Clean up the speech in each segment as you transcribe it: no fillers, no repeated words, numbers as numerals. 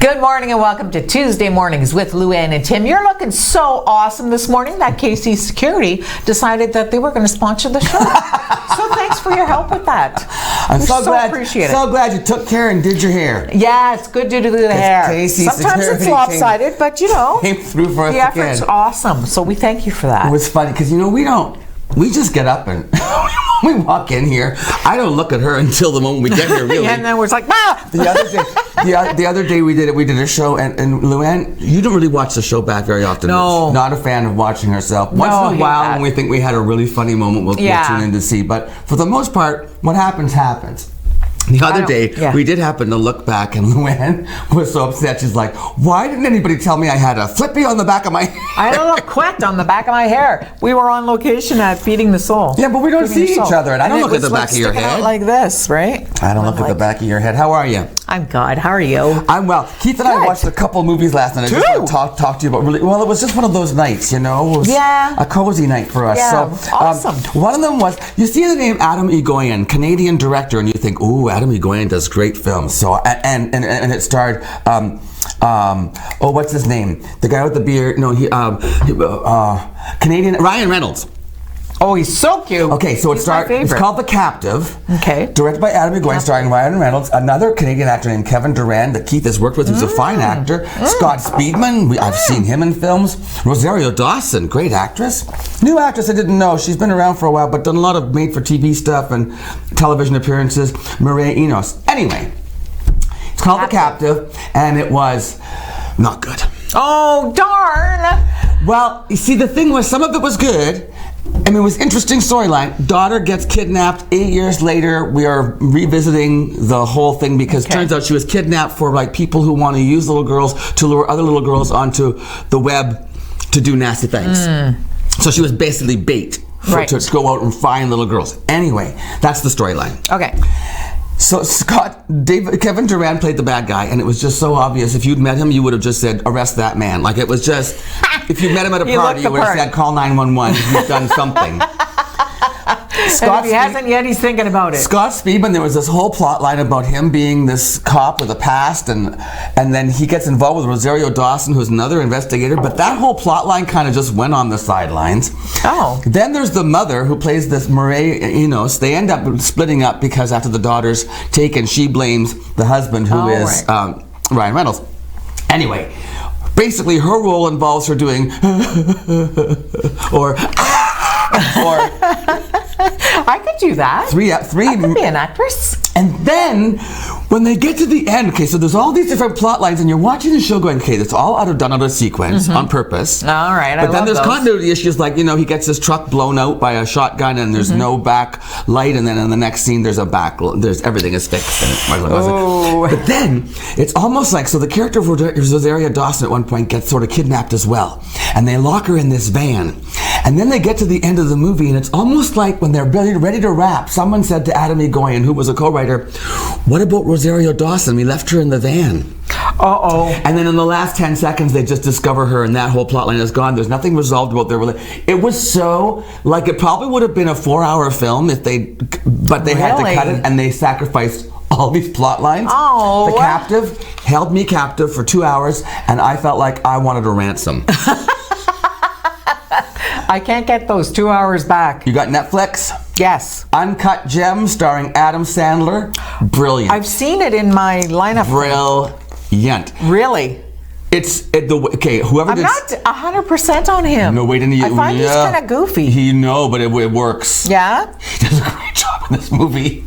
Good morning and welcome to Tuesday Mornings with Luann and Tim. You're looking so awesome this morning that KC Security decided that they were going to sponsor the show. So thanks for your help with that. I'm so glad. Appreciate it. So glad you took care and did your hair. Yeah, it's good to do the hair. KC Sometimes it's Security lopsided, but you know, came through for us the effort's again. awesome. So we thank you for that. It was funny because we just get up and we walk in here. I don't look at her until the moment we get here, really. And then we're like, ah! The other day we did a show, and Luann, you don't really watch the show back very often. No. Not a fan of watching herself. Once in a while, when we think we had a really funny moment, we'll tune in to see. But for the most part, what happens, happens. The other day, we did happen to look back, and Luann was so upset. She's like, why didn't anybody tell me I had a flippy on the back of my hair? I had a little quet on the back of my hair. We were on location at Feeding the Soul. Yeah, but we don't see each other, and I don't look at the back of your head. Out like this, right? I don't look at the back of your head. How are you? I'm good. How are you? I'm well. Keith and I watched a couple movies last night. I just want to talk to you about it was just one of those nights, you know? It was a cozy night for us. Yeah, so, awesome. One of them was, you see the name Adam Egoyan, Canadian director, and you think, ooh, Adam Egoyan does great films. So, and it starred, what's his name? The guy with the beard, Canadian, Ryan Reynolds. Oh, he's so cute. Okay, so it's called The Captive. Okay. Directed by Adam Egoyan, starring Ryan Reynolds, another Canadian actor named Kevin Durand that Keith has worked with, who's a fine actor. Scott Speedman, I've seen him in films. Rosario Dawson, great actress. New actress I didn't know. She's been around for a while, but done a lot of made-for-TV stuff and television appearances. Maria Ignace. Anyway, it's called The Captive, and it was not good. Oh, darn! Well, you see, the thing was, some of it was good. I mean, it was an interesting storyline. Daughter gets kidnapped. 8 years later, we are revisiting the whole thing because it turns out she was kidnapped for like people who want to use little girls to lure other little girls onto the web to do nasty things. So she was basically bait to go out and find little girls. Anyway, that's the storyline. Okay. So Kevin Durand played the bad guy, and it was just so obvious. If you'd met him, you would have just said, arrest that man. Like, it was just, if you'd met him at a party, you would have said, call 911. He's done something. And if he hasn't yet, he's thinking about it. Scott Speedman, there was this whole plot line about him being this cop with a past, and then he gets involved with Rosario Dawson, who's another investigator, but that whole plot line kind of just went on the sidelines. Oh. Then there's the mother who plays this Maria Ignace. They end up splitting up because after the daughter's taken, she blames the husband, who is Ryan Reynolds. Anyway, basically her role involves her doing or I could do that. I could be an actress. And then, when they get to the end, okay, so there's all these different plot lines, and you're watching the show going, okay, that's all done out of sequence on purpose. All right, But then there's continuity issues, like, he gets his truck blown out by a shotgun, and there's no back light, and then in the next scene, there's everything is fixed. But then, it's almost like, so the character of Rosario Dawson at one point gets sort of kidnapped as well, and they lock her in this van. And then they get to the end of the movie, and it's almost like when they're ready to wrap, someone said to Adam Egoyan, who was a co-writer, what about Rosario Dawson? We left her in the van. Uh-oh. And then in the last 10 seconds, they just discover her, and that whole plot line is gone. There's nothing resolved about their relationship. It was so, like, it probably would have been a 4-hour film but they had to cut it, and they sacrificed all these plot lines. Oh. The Captive held me captive for 2 hours, and I felt like I wanted a ransom. I can't get those 2 hours back. You got Netflix? Yes. Uncut Gems starring Adam Sandler. Brilliant. I've seen it in my lineup. Brilliant. Really? Whoever I'm not 100% on him. No, wait, I find he's kind of goofy. But it works. Yeah? He does a great job in this movie.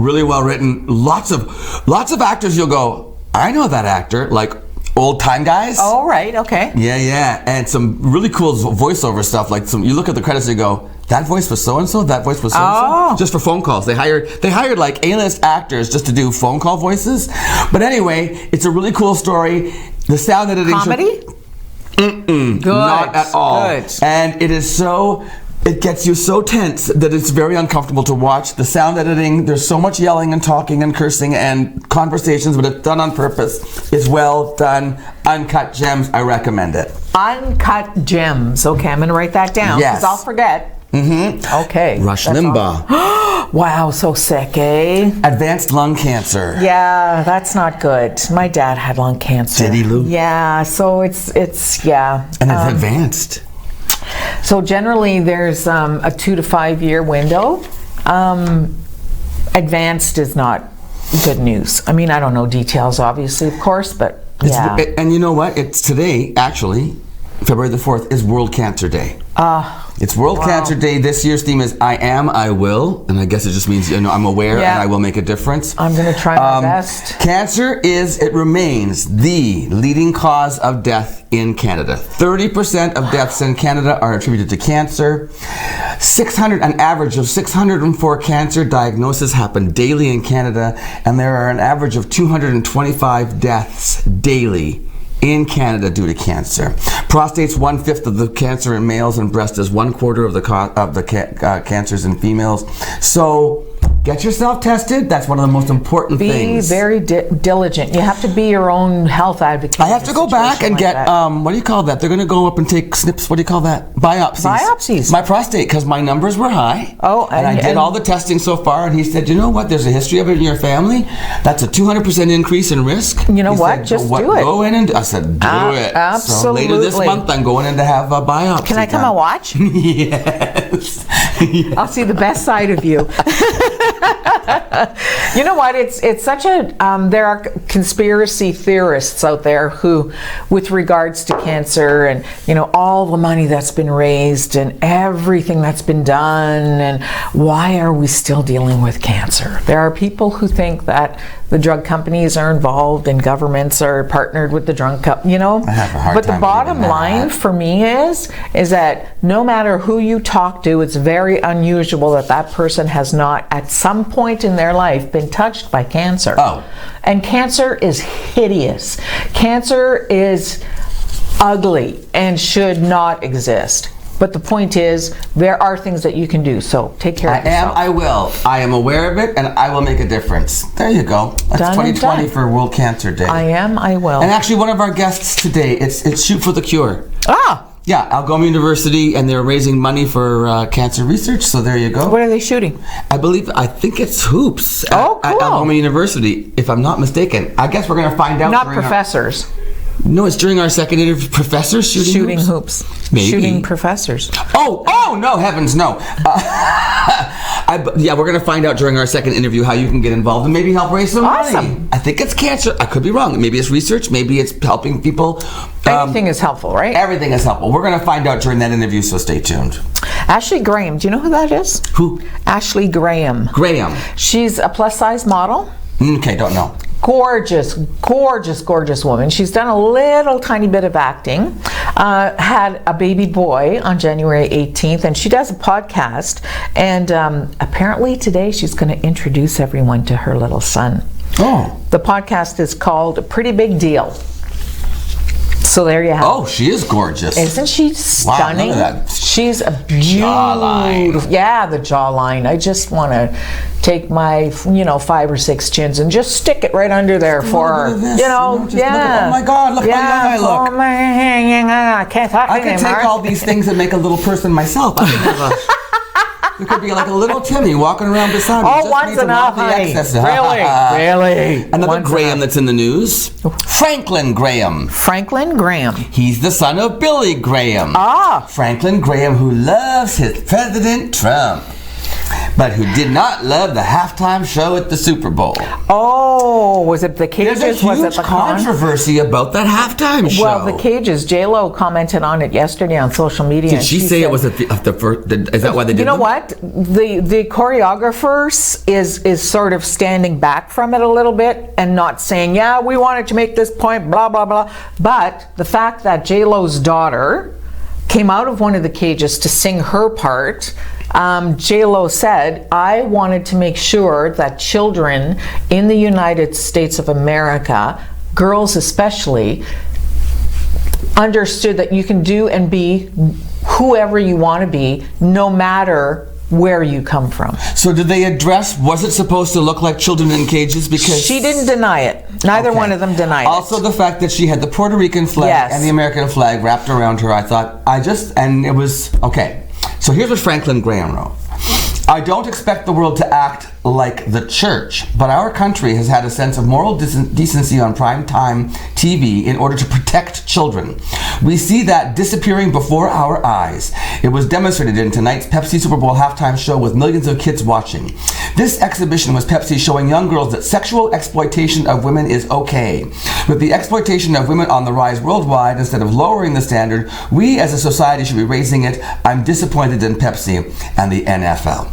Really well written. Lots of actors you'll go, I know that actor. Like, old time guys. Oh, right, okay. Yeah, and some really cool voiceover stuff. Like you look at the credits and you go, that voice was so and so. That voice was so and so. Just for phone calls, they hired like A-list actors just to do phone call voices. But anyway, it's a really cool story. The sound editing. Comedy? Good. Not at all. Good. And it is so. It gets you so tense that it's very uncomfortable to watch. The sound editing, there's so much yelling and talking and cursing and conversations, but it's done on purpose. It's well done. Uncut Gems, I recommend it. Uncut Gems. Okay, I'm going to write that down because I'll forget. Okay. Rush that's Limbaugh. awesome. Wow, so sick, eh? Advanced lung cancer. Yeah, that's not good. My dad had lung cancer. Did he, Lou? Yeah, so it's yeah. And it's advanced. So generally there's a 2 to 5 year window. Advanced is not good news. I mean, I don't know details, obviously, of course, but yeah. And you know what? It's today, actually, February the 4th, is World Cancer Day. It's World Cancer Day. This year's theme is I am, I will. And I guess it just means, I'm aware and I will make a difference. I'm going to try my best. Cancer remains the leading cause of death in Canada. 30% of deaths in Canada are attributed to cancer. An average of 604 cancer diagnoses happen daily in Canada. And there are an average of 225 deaths daily in Canada due to cancer. Prostate's 1/5 of the cancer in males, and breast is 1/4 of the cancers in females. So get yourself tested. That's one of the most important things. Be very diligent. You have to be your own health advocate. I have to go back and get, what do you call that? They're going to go up and take snips, what do you call that? Biopsies. My prostate, because my numbers were high. Oh, and I did all the testing so far, and he said, you know what? There's a history of it in your family. That's a 200% increase in risk. You know what? Just do it. Go in and I said, do it. Absolutely. So later this month, I'm going in to have a biopsy. Can I come and watch? Yes. I'll see the best side of you. You know what? It's such a there are conspiracy theorists out there who, with regards to cancer and all the money that's been raised and everything that's been done, and why are we still dealing with cancer? There are people who think that the drug companies are involved and governments are partnered with the drug company. I have a hard But time the bottom believing line that. for me is that no matter who you talk to, it's very unusual that person has not at some point in their life been touched by cancer. Oh. And cancer is hideous. Cancer is ugly and should not exist. But the point is, there are things that you can do. So take care of yourself. I will. I am aware of it, and I will make a difference. There you go. That's Done and 2020 done. for World Cancer Day. I will. And actually, one of our guests today, it's Shoot for the Cure. Yeah, Algoma University, and they're raising money for cancer research, so there you go. What are they shooting? I think it's hoops at cool. Algoma University, if I'm not mistaken. I guess we're going to find out. Not professors. No, it's during our second interview. Professors shooting hoops. Maybe. Shooting professors. Oh, no, heavens, no. We're going to find out during our second interview how you can get involved and maybe help raise some money. I think it's cancer. I could be wrong. Maybe it's research. Maybe it's helping people. Anything is helpful, right? Everything is helpful. We're going to find out during that interview, so stay tuned. Ashley Graham. Do you know who that is? Who? Ashley Graham. She's a plus-size model. Okay, don't know. Gorgeous woman. She's done a little tiny bit of acting. Had a baby boy on January 18th, and she does a podcast. And apparently today she's going to introduce everyone to her little son. Oh. The podcast is called Pretty Big Deal. So there you have it. Oh, she is gorgeous. Isn't she stunning? Wow, look at that. She's a beautiful jawline. Yeah, the jawline. I just want to take my 5 or 6 chins and just stick it right under there for her. Just look at, oh my God, look how young I look. Oh my, I can't talk I can anymore. take all these things and make a little person myself. I can have you could be like a little Timmy walking around beside me. Oh, one's enough, honey. Really? Another Graham that's in the news. Franklin Graham. Franklin Graham. He's the son of Billy Graham. Franklin Graham, who loves his President Trump, but who did not love the halftime show at the Super Bowl. Oh, was it the Cages? There's a huge controversy about that halftime show. Well, the Cages. J-Lo commented on it yesterday on social media. Did she say it was at the first? Is that why they did it? You know what? The choreographer is sort of standing back from it a little bit and not saying, yeah, we wanted to make this point, blah, blah, blah. But the fact that J-Lo's daughter came out of one of the cages to sing her part, J-Lo said, I wanted to make sure that children in the United States of America, girls especially, understood that you can do and be whoever you want to be, no matter where you come from. So did they address, was it supposed to look like children in cages? Because she didn't deny it. Neither one of them denied it. Also the fact that she had the Puerto Rican flag and the American flag wrapped around her, I thought, and it was, okay. So here's what Franklin Graham wrote. I don't expect the world to act like the church, but our country has had a sense of moral decency on prime time TV in order to protect children. We see that disappearing before our eyes. It was demonstrated in tonight's Pepsi Super Bowl halftime show with millions of kids watching. This exhibition was Pepsi showing young girls that sexual exploitation of women is okay. With the exploitation of women on the rise worldwide, instead of lowering the standard, we as a society should be raising it. I'm disappointed in Pepsi and the NFL.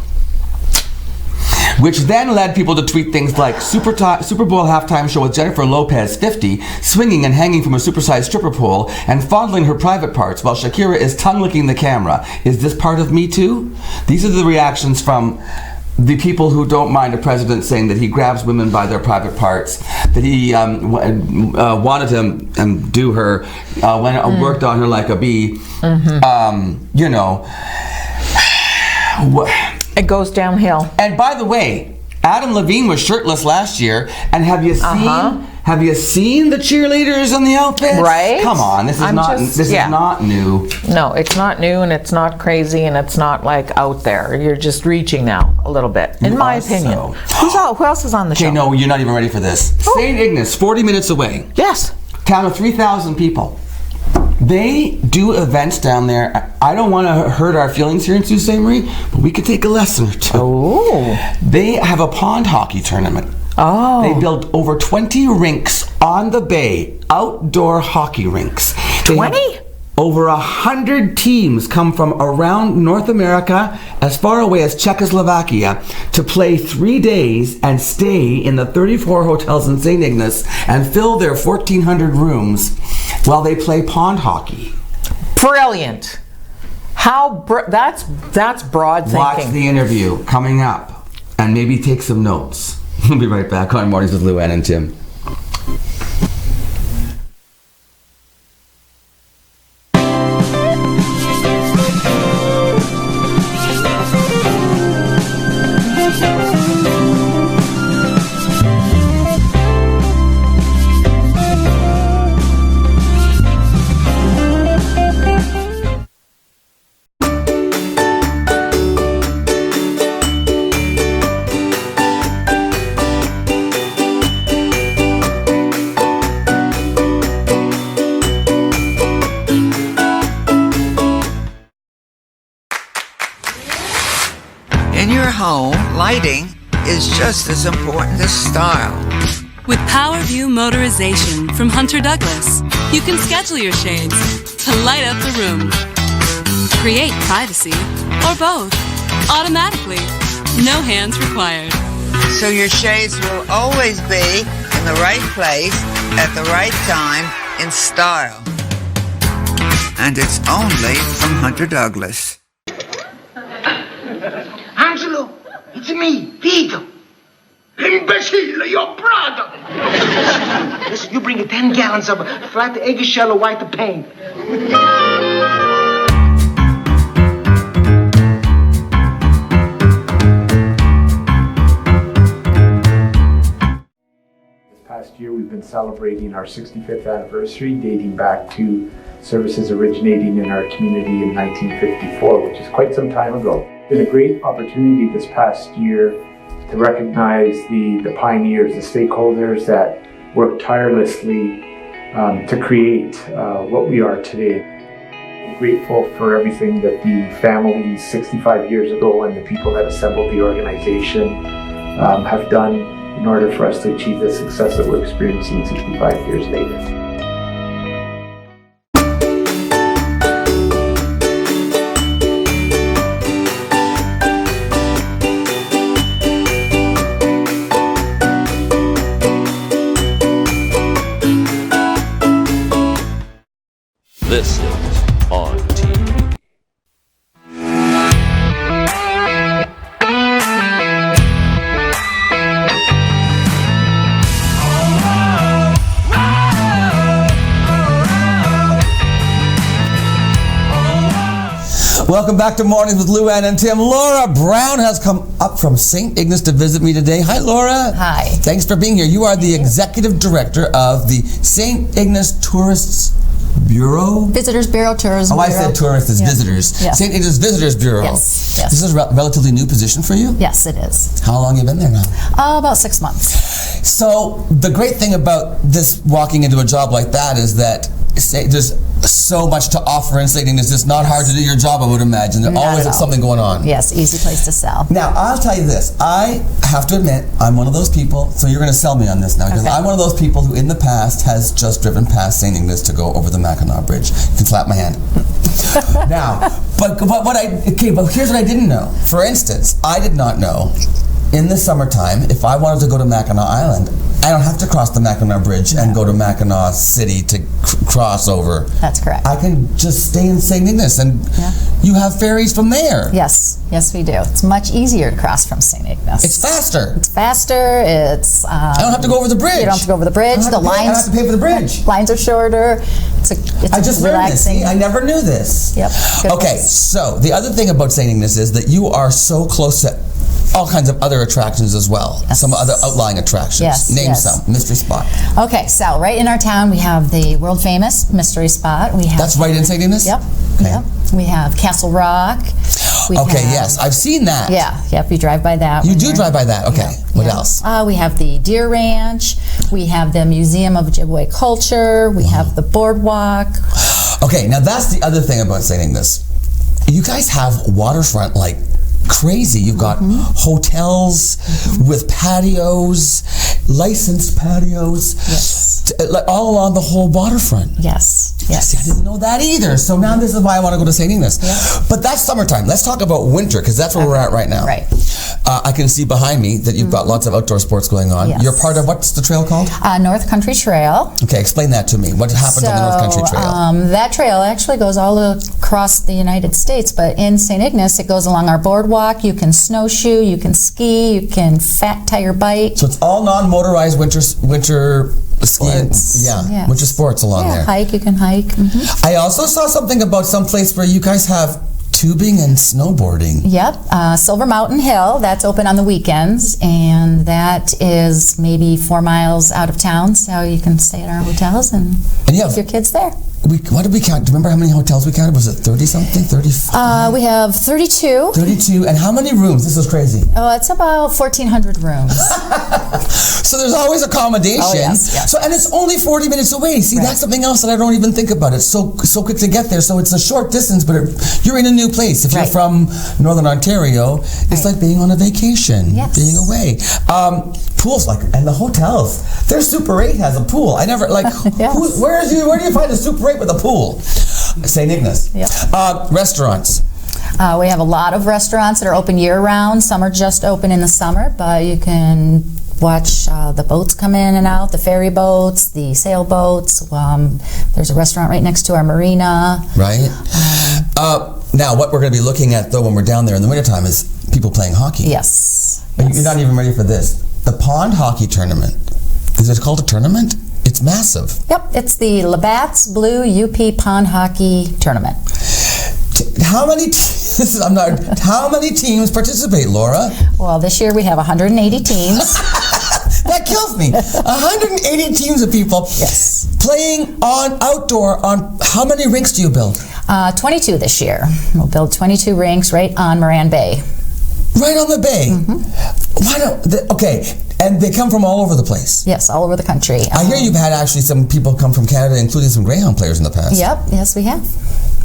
Which then led people to tweet things like Super Bowl halftime show with Jennifer Lopez, 50, swinging and hanging from a supersized stripper pole and fondling her private parts while Shakira is tongue-licking the camera. Is this part of Me Too? These are the reactions from the people who don't mind a president saying that he grabs women by their private parts, that he wanted to do her, worked on her like a bee. You know. It goes downhill. And by the way, Adam Levine was shirtless last year, and have you seen the cheerleaders on the outfits? Right. Come on, this is not new. No, it's not new, and it's not crazy, and it's not like out there. You're just reaching now a little bit, in my opinion. Who else is on the show? Okay, no, you're not even ready for this. St. Ignace, 40 minutes away. Yes. Town of 3,000 people. They do events down there. I don't want to hurt our feelings here in Sault Ste. Marie, but we could take a lesson or two. Oh. They have a pond hockey tournament. Oh. They built over 20 rinks on the bay, outdoor hockey rinks. 20? Over 100 teams come from around North America, as far away as Czechoslovakia, to play 3 days and stay in the 34 hotels in St. Ignace and fill their 1,400 rooms while they play pond hockey. Brilliant. That's broad thinking. Watch the interview coming up and maybe take some notes. We'll be right back on Mornings with Luann and Tim. Home, lighting is just as important as style. With PowerView Motorization from Hunter Douglas, you can schedule your shades to light up the room, create privacy, or both, automatically. No hands required. So your shades will always be in the right place at the right time in style. And it's only from Hunter Douglas. Angelo, it's me, Vito. Imbecile, your brother. Listen, you bring 10 gallons of flat eggshell or white paint. This past year, we've been celebrating our 65th anniversary, dating back to services originating in our community in 1954, which is quite some time ago. It's been a great opportunity this past year to recognize the pioneers, the stakeholders that worked tirelessly to create what we are today. I'm grateful for everything that the families 65 years ago and the people that assembled the organization have done in order for us to achieve the success that we're experiencing 65 years later. This is ONNtv. Welcome back to Mornings with Luann and Tim. Laura Brown has come up from St. Ignace to visit me today. Hi, Laura. Hi. Thanks for being here. You are the executive director of the St. Ignace Tourists Bureau? Visitors Bureau, Tourism Oh, I Bureau. said tourists as Yeah. visitors. Yeah. St. Ignace Visitors Bureau. Yes, yes. This is a relatively new position for you? Yes, it is. How long have you been there now? About 6 months. So the great thing about this walking into a job like that is that there's so much to offer in St. Ignace. It's not hard to do your job, I would imagine. There's Not always at all. something going on. Yes, easy place to sell. Now, I'll tell you this. I have to admit, I'm one of those people, so you're going to sell me on this now, because Okay. I'm one of those people who in the past has just driven past St. Ignace to go over the Mackinac Bridge. You can slap my hand. Now, but here's what I didn't know. For instance, I did not know in the summertime, if I wanted to go to Mackinac Island, I don't have to cross the Mackinac Bridge and go to Mackinac City to cross over. That's correct. I can just stay in St. Ignace, and you have ferries from there. Yes, yes we do. It's much easier to cross from St. Ignace. It's faster. It's faster. It's. I don't have to go over the bridge. You don't have to go over the bridge. I don't have to pay for the bridge. Lines are shorter. It's I just learned this. relaxing. See, I never knew this. Yep. Good Okay, place. so the other thing about St. Ignace is that you are so close to all kinds of other attractions as well. Yes. Some other outlying attractions. Yes, Name yes. some. Mystery spot. Okay, so right in our town we have the world famous Mystery Spot. We have. That's right in St. Ignace? Yep. Okay. Yep. We have Castle Rock. We Okay, have- yes. I've seen that. Yeah, yep, you drive by that. You when do you're- drive by that. Okay. Yeah, What yeah. else? We have the Deer Ranch. We have the Museum of Ojibwe Culture. We have the Boardwalk. Okay, now that's the other thing about St. Ignace. You guys have waterfront like crazy. You've got hotels with patios, licensed patios, like all along the whole waterfront. Yes, yes. See, I didn't know that either. So now this is why I want to go to St. Ignace. But that's summertime. Let's talk about winter, because that's where we're at right now. Right. I can see behind me that you've got lots of outdoor sports going on. Yes. You're part of, what's the trail called? North Country Trail. Okay, explain that to me. What happens on the North Country Trail? That trail actually goes all across the United States, but in St. Ignace, it goes along our boardwalk. You can snowshoe, you can ski, you can fat tire bike. So it's all non-motorized winter skiing. Sports. Yeah, Yes. winter sports along there. Hike, you can hike. Mhm. I also saw something about some place where you guys have tubing and snowboarding. Yep, Silver Mountain Hill, that's open on the weekends, and that is maybe 4 miles out of town, so you can stay at our hotels and And you have- take your kids there. What did we count? Do you remember how many hotels we counted? Was it 30-something? 35? We have 32. 32. And how many rooms? This is crazy. Oh, it's about 1,400 rooms. So there's always accommodation. Oh, yes, yes. So, and it's only 40 minutes away. See, Right. that's something else that I don't even think about. It's so quick to get there. So it's a short distance, but you're in a new place. If you're Right. from Northern Ontario, it's Right. like being on a vacation, Yes. being away. Pools, and the hotels. Their Super 8 has a pool. I never, Yes. where do you find a Super 8 with a pool? St. Ignace. Yep. Restaurants. We have a lot of restaurants that are open year-round. Some are just open in the summer, but you can watch the boats come in and out, the ferry boats, the sailboats. There's a restaurant right next to our marina. Right. Now, what we're going to be looking at, though, when we're down there in the wintertime is people playing hockey. Yes. You're not even ready for this. The pond hockey tournament. Is it called a tournament? It's massive. Yep, it's the Labatt's Blue UP Pond Hockey Tournament. How many how many teams participate, Laura? Well, this year we have 180 teams. That kills me. 180 teams of people playing outdoor on how many rinks do you build? 22 this year. We'll build 22 rinks right on Moran Bay. Right on the bay. Okay, and they come from all over the place. Yes, all over the country. I hear you've had actually some people come from Canada, including some Greyhound players in the past. Yep, yes we have.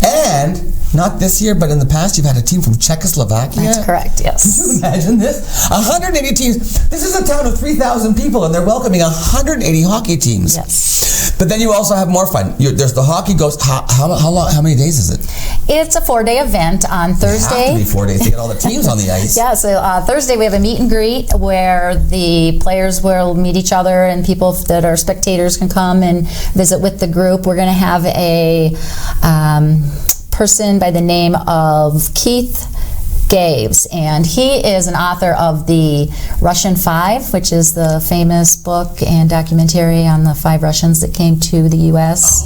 And not this year, but in the past, you've had a team from Czechoslovakia. That's correct, yes. Can you imagine this? 180 teams. This is a town of 3,000 people, and they're welcoming 180 hockey teams. Yes. But then you also have more fun. There's the hockey goes. How long? How many days is it? It's a 4-day event on Thursday. It have to be 4 days to get all the teams on the ice. Yeah, so Thursday we have a meet and greet where the players will meet each other and people that are spectators can come and visit with the group. We're going to have a person by the name of Keith Gaves, and he is an author of the Russian Five, which is the famous book and documentary on the 5 Russians that came to the U.S.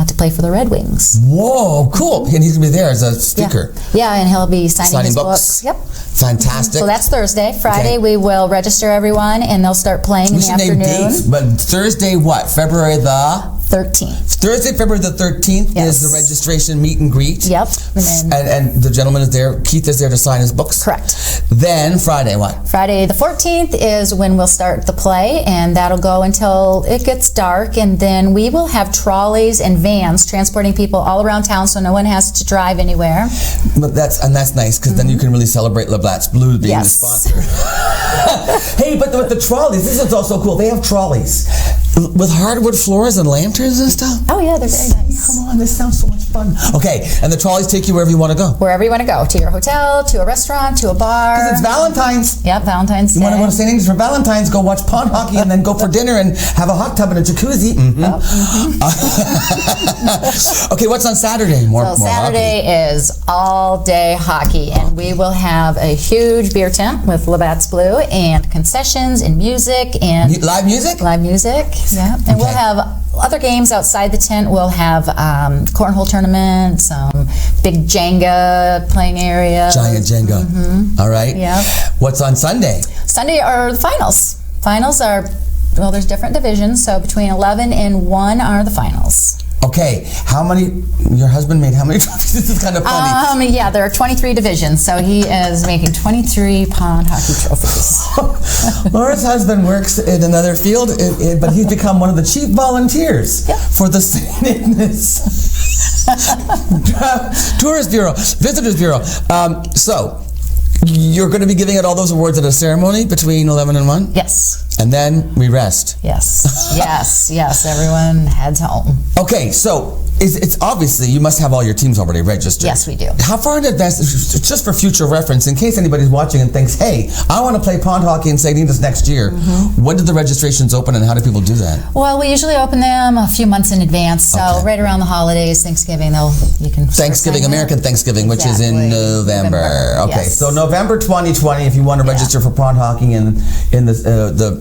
To play for the Red Wings. Whoa, cool. And he's going to be there as a speaker. Yeah, and he'll be signing his books. Yep. Fantastic. So that's Thursday. Friday we will register everyone and they'll start playing in the afternoon. Name dates, but Thursday what? February the 13th. Thursday, February the 13th Yes. is the registration meet and greet. Yep. And then, And the gentleman is there, Keith is there to sign his books. correct. Then Friday, what? Friday the 14th is when we'll start the play, and that'll go until it gets dark, and then we will have trolleys and vans transporting people all around town so no one has to drive anywhere. But that's nice, because then you can really celebrate Labatt's Blues being the Yes. sponsor. Hey, but with the trolleys, this is also cool. They have trolleys with hardwood floors and lanterns and stuff. Oh yeah, they're very nice. Come on, this sounds so much fun. Okay, and the trolleys take you wherever you want to go. Wherever you want to go, to your hotel, to a restaurant, to a bar. Because it's Valentine's. Yep, Valentine's Day. You want to go to St. Ignace for Valentine's, go watch pond hockey, and then go for dinner and have a hot tub and a jacuzzi. Okay, what's on Saturday? More Saturday is all day hockey, and we will have a huge beer tent with Labatt's Blue and concessions and music and live music. live music. Yeah, and we'll Okay. have other games outside the tent. We'll have cornhole tournaments, some big Jenga playing area. Giant Jenga. All right. Yep. What's on Sunday? Sunday are the finals. Finals are, well, there's different divisions, so between 11 and 1 are the finals. Okay, how many? Your husband made how many trophies? This is kind of funny. Yeah, there are 23 divisions, so he is making 23 pond hockey trophies. Laura's husband works in another field, but he's become one of the chief volunteers for the St. Ignace Tourist Bureau, Visitors Bureau. So, you're going to be giving out all those awards at a ceremony between 11 and 1? Yes. And then we rest. Yes. Yes. Everyone heads home. Okay, so it's obviously you must have all your teams already registered. Yes, we do. How far in advance, just for future reference, in case anybody's watching and thinks, hey, I want to play pond hockey in St. Ignace next year, when did the registrations open and how do people do that? Well, we usually open them a few months in advance, so right around the holidays, Thanksgiving, you can Thanksgiving, American Thanksgiving, which is in November. Okay, yes. so November 2020, if you want to register for pond hockey in the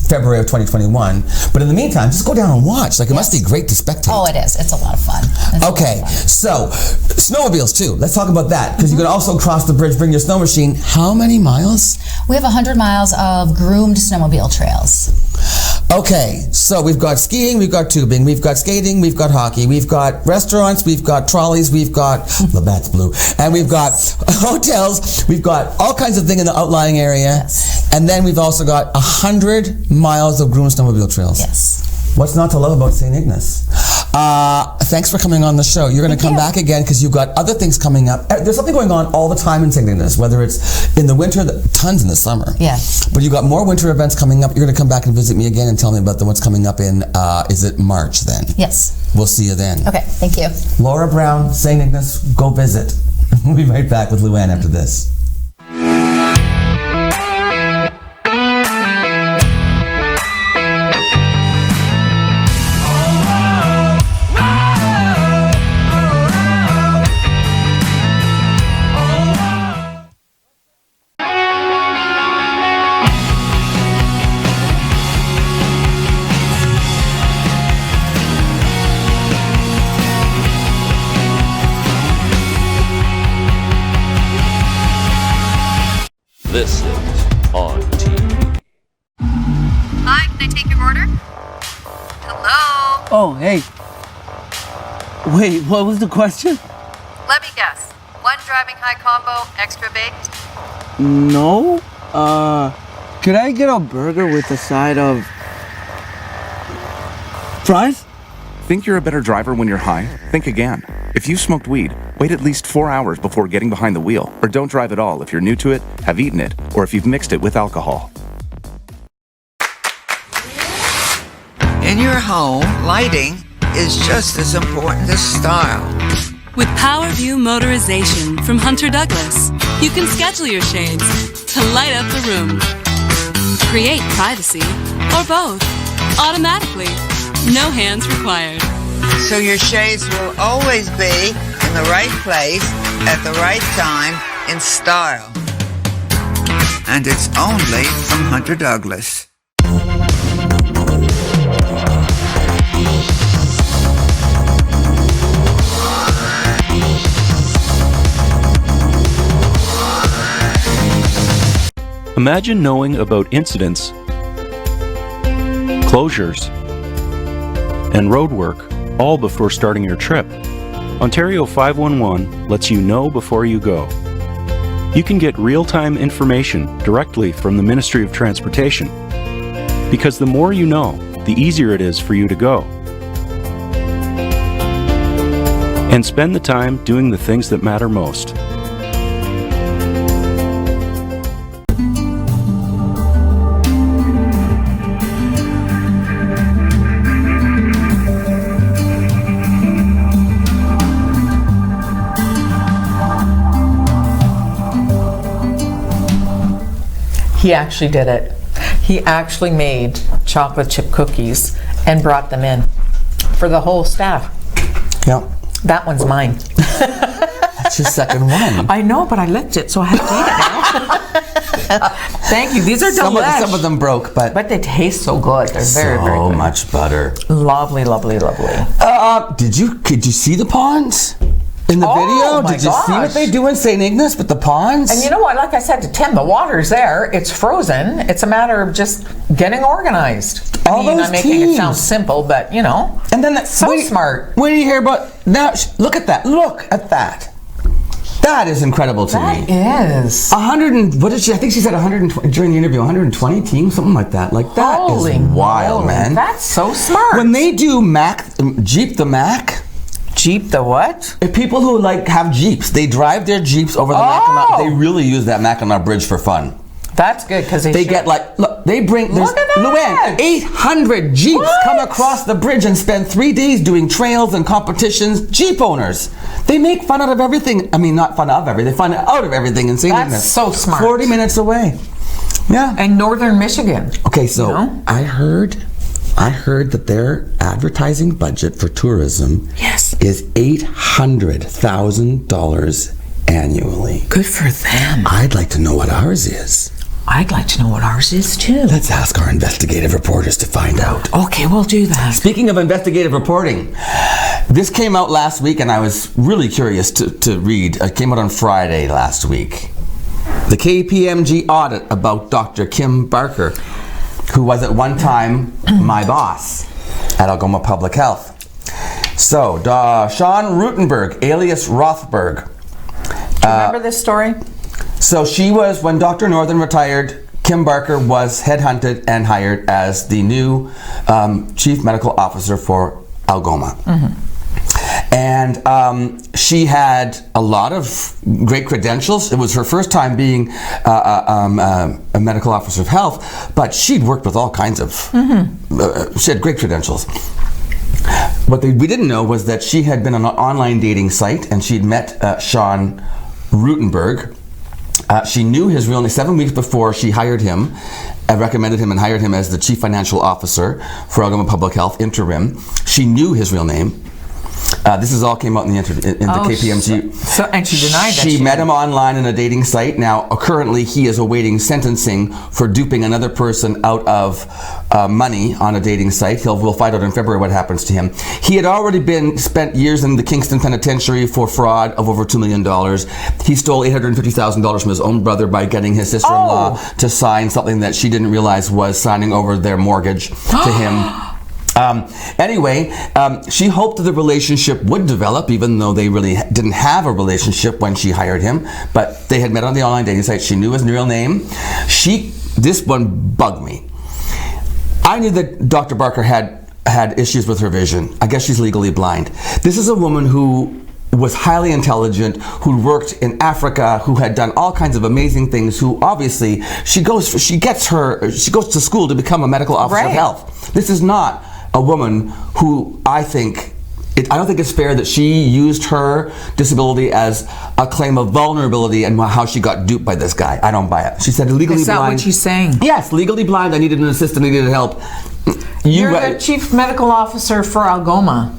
February of 2021. But in the meantime, just go down and watch. Like, it must be great to spectate. Oh, it is. It's a lot of fun. Okay, so snowmobiles too. Let's talk about that, because you can also cross the bridge, bring your snow machine. How many miles? We have 100 miles of groomed snowmobile trails. Okay, so we've got skiing, we've got tubing, we've got skating, we've got hockey, we've got restaurants, we've got trolleys, we've got Labatt's Blue, and we've got hotels, we've got all kinds of things in the outlying area, and then we've also got 100 miles of groomed snowmobile trails. Yes. What's not to love about St. Ignace? Thanks for coming on the show. You're going to come back again because you've got other things coming up. There's something going on all the time in St. Ignace, whether it's in the winter, tons in the summer. Yeah. But you've got more winter events coming up. You're going to come back and visit me again and tell me about what's coming up in, is it March then? Yes. We'll see you then. Okay, thank you. Laura Brown, St. Ignace, go visit. We'll be right back with Luann after this. This is On TV. Hi, can I take your order? Hello? Oh, hey. Wait, what was the question? Let me guess. One driving high combo, extra baked? No. Could I get a burger with a side of fries? Think you're a better driver when you're high? Think again. If you smoked weed, wait at least 4 hours before getting behind the wheel, or don't drive at all if you're new to it, have eaten it, or if you've mixed it with alcohol. In your home, lighting is just as important as style. With PowerView Motorization from Hunter Douglas, you can schedule your shades to light up the room, create privacy, or both, automatically. No hands required. So your shades will always be in the right place at the right time in style. And it's only from Hunter Douglas. Imagine knowing about incidents, closures, and roadwork, all before starting your trip. Ontario 511 lets you know before you go. You can get real-time information directly from the Ministry of Transportation, because the more you know, the easier it is for you to go. And spend the time doing the things that matter most. He actually did it. He actually made chocolate chip cookies and brought them in for the whole staff. Yeah. That one's mine. That's your second one. I know, but I licked it, so I have to eat it now. Thank you. These are delicious. Some of them broke, but they taste so good. They're very, very good. So much butter. Lovely, lovely, lovely. Could you see the ponds? In the video, did you see what they do in St. Ignace with the ponds? And you know what? Like I said to Tim, the water's there. It's frozen. It's a matter of just getting organized. I'm making it sound simple, but you know. And then so smart. When you hear about now, look at that. Look at that. That is incredible to me. That is. 100 and what did she? I think she said 120 during the interview. 120 teams, something like that. Like that Holy is wild, moly. man. That's so smart. When they do Jeep the Mac. Jeep the what? People who have Jeeps, they drive their Jeeps over the Mackinac. They really use that Mackinac Bridge for fun. That's good because they get look, they bring look at that. Luann, 800 Jeeps come across the bridge and spend 3 days doing trails and competitions. Jeep owners, they make fun out of everything. I mean, not fun of everything. They fun out of everything in St. Ignace. That's so smart. 40 minutes away. Yeah. And northern Michigan. Okay, so I heard that their advertising budget for tourism is $800,000 annually. Good for them. I'd like to know what ours is. I'd like to know what ours is too. Let's ask our investigative reporters to find out. Okay, we'll do that. Speaking of investigative reporting, this came out last week and I was really curious to read. It came out on Friday last week. The KPMG audit about Dr. Kim Barker, who was at one time my boss at Algoma Public Health. So, Sean Rutenberg, alias Rothberg. Do you remember this story? So she was, when Dr. Northern retired, Kim Barker was headhunted and hired as the new chief medical officer for Algoma. Mm-hmm. And she had a lot of great credentials. It was her first time being a medical officer of health, but she'd worked with all kinds of, she had great credentials. What we didn't know was that she had been on an online dating site and she'd met Sean Rutenberg. She knew his real name 7 weeks before she hired him, recommended him and hired him as the chief financial officer for Algoma Public Health interim. She knew his real name. This is all came out in the KPMG. And she denied that. She met him online in a dating site. Now, currently, he is awaiting sentencing for duping another person out of money on a dating site. We'll find out in February what happens to him. He had already spent years in the Kingston Penitentiary for fraud of over $2 million. He stole $850,000 from his own brother by getting his sister-in-law to sign something that she didn't realize was signing over their mortgage to him. Anyway, she hoped that the relationship would develop, even though they really didn't have a relationship when she hired him. But they had met on the online dating site. She knew his real name. This one bugged me. I knew that Dr. Barker had issues with her vision. I guess she's legally blind. This is a woman who was highly intelligent, who worked in Africa, who had done all kinds of amazing things, who obviously she goes to school to become a medical officer of health. This is not a woman who I don't think it's fair that she used her disability as a claim of vulnerability and how she got duped by this guy. I don't buy it. She said legally blind. Is that what she's saying? Yes, legally blind. I needed an assistant. I needed help. You're the chief medical officer for Algoma.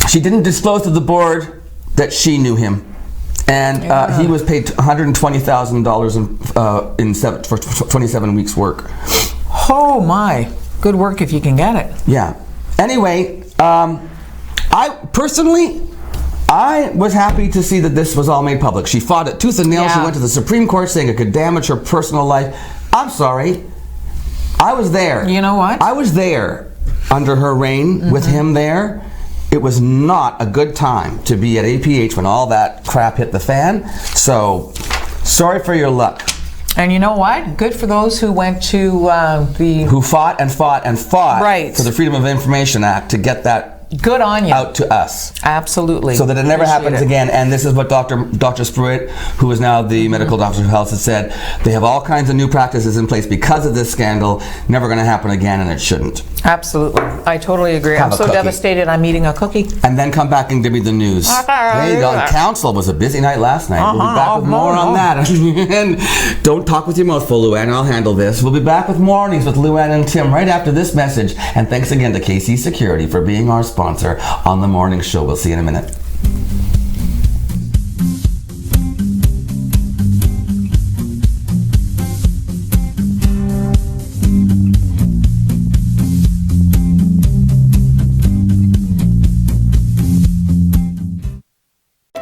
She didn't disclose to the board that she knew him. And he was paid $120,000 for 27 weeks work. Oh my. Good work if you can get it. Yeah. Anyway, I was happy to see that this was all made public. She fought it tooth and nail. She went to the Supreme Court saying it could damage her personal life. I'm sorry. I was there. You know what? I was there. under her reign with him there, it was not a good time to be at APH when all that crap hit the fan. So, sorry for your luck. And you know what? Good for those who went to who fought and fought and fought right. for the Freedom of Information Act to get that good on you out to us. Absolutely. So that it never happens again. And this is what Dr. Spruitt, who is now the medical doctor of health, has said. They have all kinds of new practices in place because of this scandal. Never going to happen again, and it shouldn't. Absolutely. I totally agree. I'm so devastated I'm eating a cookie. And then come back and give me the news. Hey, council was a busy night last night. We'll be back with more on that. And don't talk with your mouth full, Luann. I'll handle this. We'll be back with mornings with Luann and Tim right after this message. And thanks again to KC Security for being our sponsor on the morning show. We'll see you in a minute.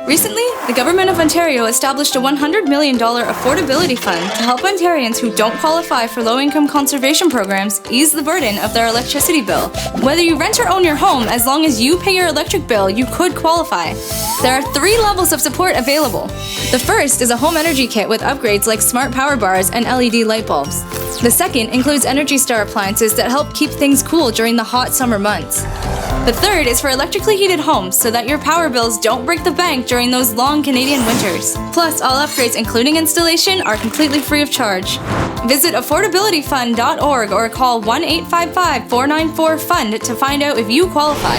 Recently, the Government of Ontario established a $100 million affordability fund to help Ontarians who don't qualify for low-income conservation programs ease the burden of their electricity bill. Whether you rent or own your home, as long as you pay your electric bill, you could qualify. There are 3 levels of support available. The first is a home energy kit with upgrades like smart power bars and LED light bulbs. The second includes Energy Star appliances that help keep things cool during the hot summer months. The third is for electrically heated homes so that your power bills don't break the bank during those long Canadian winters. Plus, all upgrades, including installation, are completely free of charge. Visit affordabilityfund.org or call 1-855-494-FUND to find out if you qualify.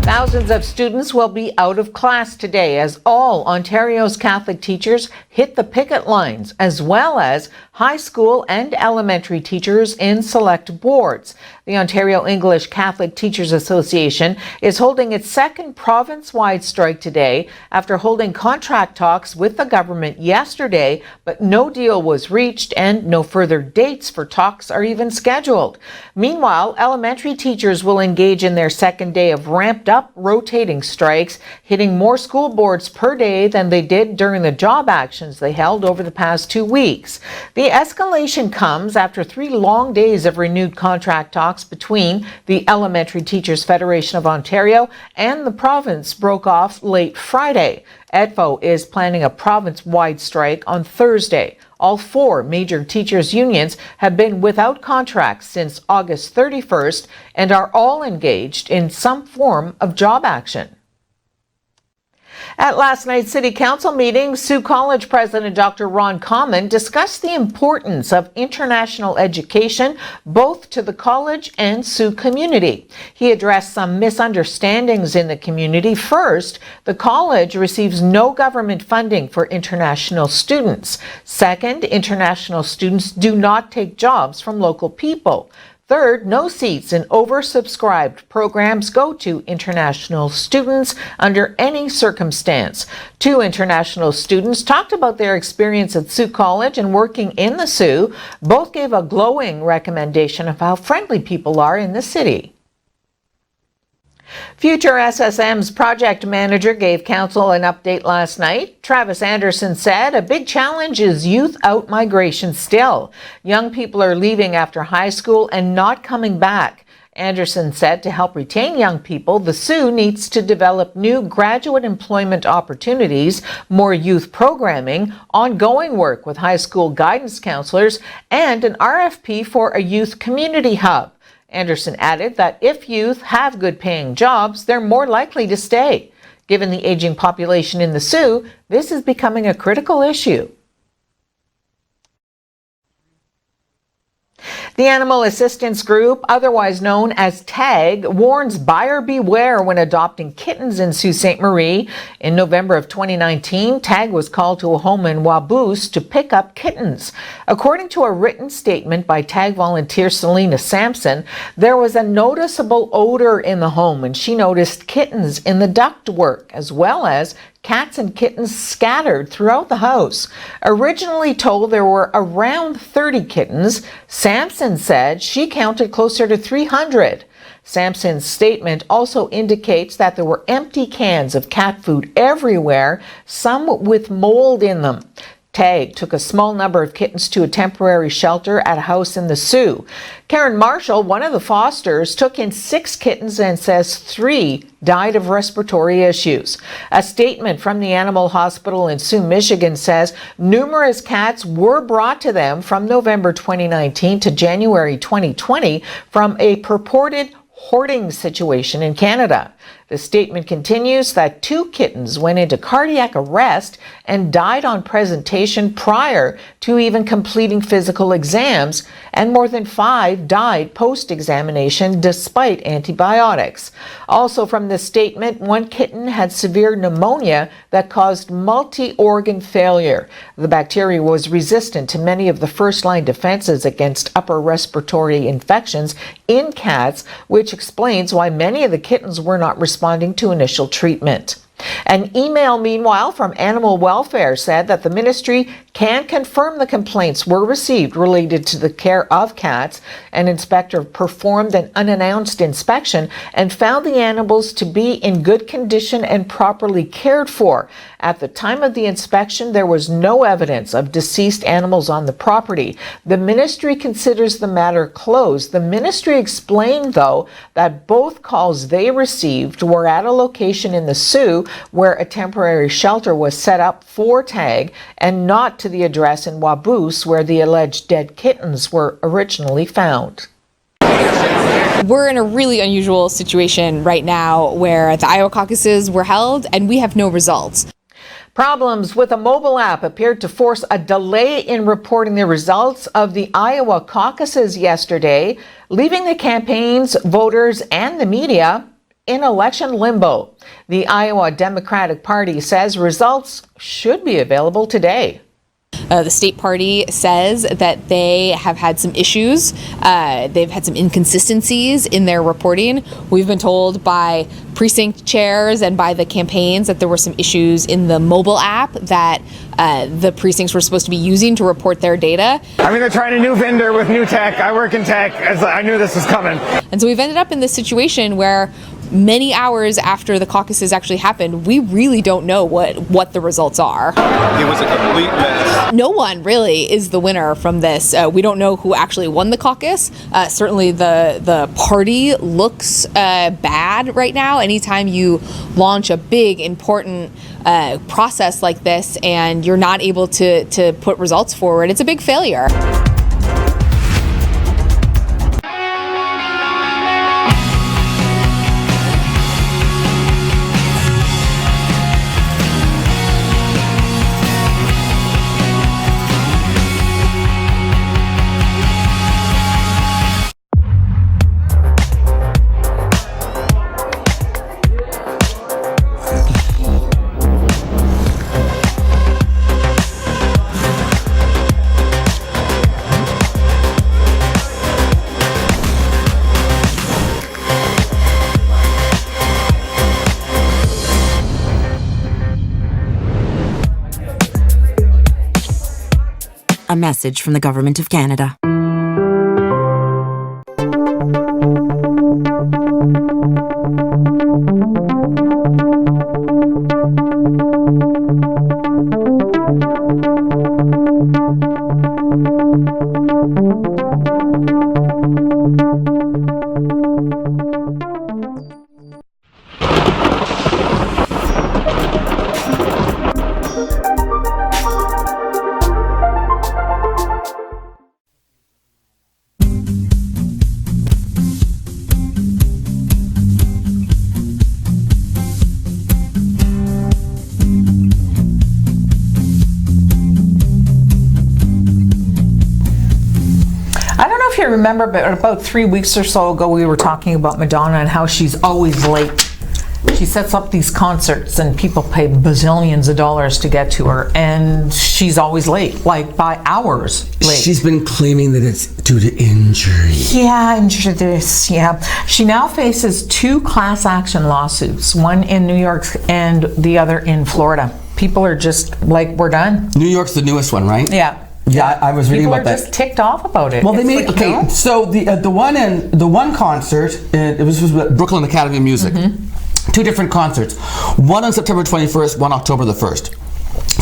Thousands of students will be out of class today as all Ontario's Catholic teachers hit the picket lines, as well as high school and elementary teachers in select boards. The Ontario English Catholic Teachers Association is holding its second province-wide strike today after holding contract talks with the government yesterday, but no deal was reached and no further dates for talks are even scheduled. Meanwhile, elementary teachers will engage in their second day of ramped-up rotating strikes, hitting more school boards per day than they did during the job actions they held over the past 2 weeks. The escalation comes after 3 long days of renewed contract talks between the Elementary Teachers Federation of Ontario and the province broke off late Friday. EDFO is planning a province-wide strike on Thursday. All 4 major teachers' unions have been without contracts since August 31st and are all engaged in some form of job action. At last night's City Council meeting, Sault College President Dr. Ron Common discussed the importance of international education both to the college and Sault community. He addressed some misunderstandings in the community. First, the college receives no government funding for international students. Second, international students do not take jobs from local people. Third, no seats in oversubscribed programs go to international students under any circumstance. 2 international students talked about their experience at Sault College and working in the Sault. Both gave a glowing recommendation of how friendly people are in the city. Future SSM's project manager gave council an update last night. Travis Anderson said a big challenge is youth out-migration still. Young people are leaving after high school and not coming back. Anderson said to help retain young people, the Sault needs to develop new graduate employment opportunities, more youth programming, ongoing work with high school guidance counselors, and an RFP for a youth community hub. Anderson added that if youth have good-paying jobs, they're more likely to stay. Given the aging population in the Sault, this is becoming a critical issue. The Animal Assistance Group, otherwise known as TAG, warns buyer beware when adopting kittens in Sault Ste. Marie. In November of 2019, TAG was called to a home in Waboose to pick up kittens. According to a written statement by TAG volunteer Selena Sampson, there was a noticeable odor in the home and she noticed kittens in the ductwork as well as cats and kittens scattered throughout the house. Originally told there were around 30 kittens, Sampson said she counted closer to 300. Sampson's statement also indicates that there were empty cans of cat food everywhere, some with mold in them. Tag took a small number of kittens to a temporary shelter at a house in the Sault. Karen Marshall, one of the fosters, took in 6 kittens and says 3 died of respiratory issues. A statement from the animal hospital in Sault, Michigan says numerous cats were brought to them from November 2019 to January 2020 from a purported hoarding situation in Canada. The statement continues that 2 kittens went into cardiac arrest and died on presentation prior to even completing physical exams, and more than 5 died post-examination despite antibiotics. Also from the statement, 1 kitten had severe pneumonia that caused multi-organ failure. The bacteria was resistant to many of the first-line defenses against upper respiratory infections in cats, which explains why many of the kittens were not responding to initial treatment. An email, meanwhile, from Animal Welfare said that the ministry can confirm the complaints were received related to the care of cats. An inspector performed an unannounced inspection and found the animals to be in good condition and properly cared for. At the time of the inspection, there was no evidence of deceased animals on the property. The ministry considers the matter closed. The ministry explained, though, that both calls they received were at a location in the Sault where a temporary shelter was set up for Tag, and not to the address in Waboose where the alleged dead kittens were originally found. We're in a really unusual situation right now where the Iowa caucuses were held and we have no results. Problems with a mobile app appeared to force a delay in reporting the results of the Iowa caucuses yesterday, leaving the campaigns, voters, and the media in election limbo. The Iowa Democratic Party says results should be available today. The state party says that they have had some issues. They've had some inconsistencies in their reporting. We've been told by precinct chairs and by the campaigns that there were some issues in the mobile app that the precincts were supposed to be using to report their data. I mean, they're trying a new vendor with new tech. I work in tech. I knew this was coming. And so we've ended up in this situation where many hours after the caucuses actually happened, we really don't know what the results are. It was a complete mess. No one really is the winner from this. We don't know who actually won the caucus. Certainly the party looks bad right now. Anytime you launch a big, important process like this and you're not able to put results forward, it's a big failure. A message from the Government of Canada. Remember, but about 3 weeks or so ago, we were talking about Madonna and how she's always late She sets up these concerts and people pay bazillions of dollars to get to her, and she's always late, like by hours late. She's been claiming that it's due to injury. Yeah, injuries, yeah. She now faces 2 class action lawsuits, one in New York and the other in Florida. People are just like, we're done. New York's the newest one, right? Yeah. Yeah, I was reading People about that. People are just ticked off about it. Well, they It's made like, okay. no. So the one concert, it was Brooklyn Academy of Music. 2 different concerts. One on September 21st, one October the 1st.